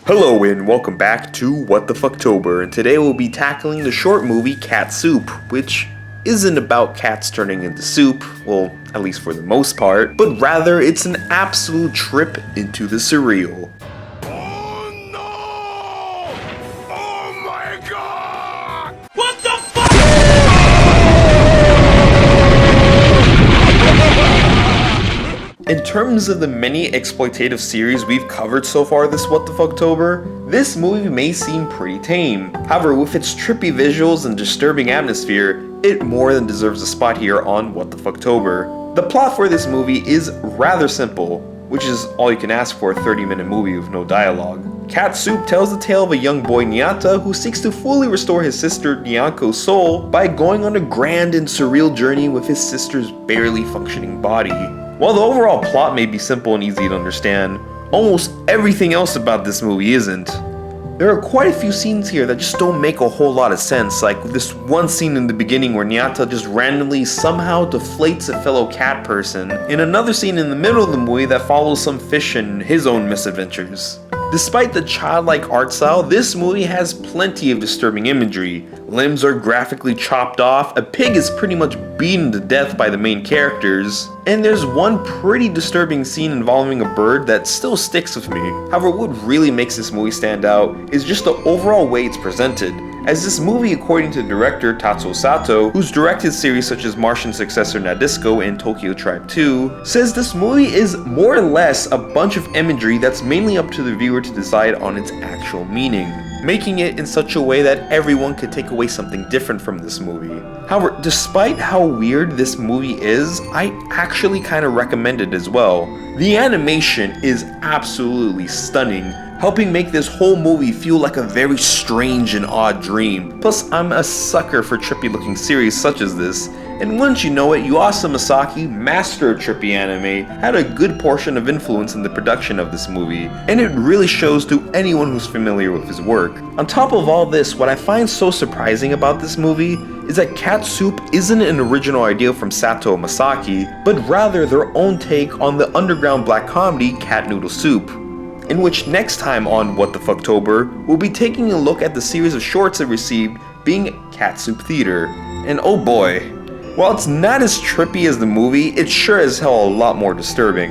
Hello and welcome back to WTFtober, and today we'll be tackling the short movie Cat Soup, which isn't about cats turning into soup, well, at least for the most part, but rather it's an absolute trip into the surreal. Oh no! Oh my god! What the fuck? In terms of the many exploitative series we've covered so far this WTFtober, this movie may seem pretty tame. However, with its trippy visuals and disturbing atmosphere, it more than deserves a spot here on WTFtober. The plot for this movie is rather simple, which is all you can ask for a 30-minute movie with no dialogue. Cat Soup tells the tale of a young boy Nyata who seeks to fully restore his sister Nyanko's soul by going on a grand and surreal journey with his sister's barely functioning body. While the overall plot may be simple and easy to understand, almost everything else about this movie isn't. There are quite a few scenes here that just don't make a whole lot of sense, like this one scene in the beginning where Nyata just randomly somehow deflates a fellow cat person, and another scene in the middle of the movie that follows some fish and his own misadventures. Despite the childlike art style, this movie has plenty of disturbing imagery. Limbs are graphically chopped off, a pig is pretty much beaten to death by the main characters, and there's one pretty disturbing scene involving a bird that still sticks with me. However, what really makes this movie stand out is just the overall way it's presented, as this movie, according to director Tatsuo Sato, who's directed series such as Martian Successor Nadisco and Tokyo Tribe 2, says this movie is more or less a bunch of imagery that's mainly up to the viewer to decide on its actual meaning, making it in such a way that everyone could take away something different from this movie. However, despite how weird this movie is, I actually kind of recommend it as well. The animation is absolutely stunning, helping make this whole movie feel like a very strange and odd dream. Plus, I'm a sucker for trippy looking series such as this, and once you know it, Yuasa Masaki, master of trippy anime, had a good portion of influence in the production of this movie, and it really shows to anyone who's familiar with his work. On top of all this, what I find so surprising about this movie is that Cat Soup isn't an original idea from Sato Masaki, but rather their own take on the underground black comedy Cat Noodle Soup, in which next time on WTFtober, we'll be taking a look at the series of shorts it received, being Cat Soup Theater. And oh boy, while it's not as trippy as the movie, it's sure as hell a lot more disturbing.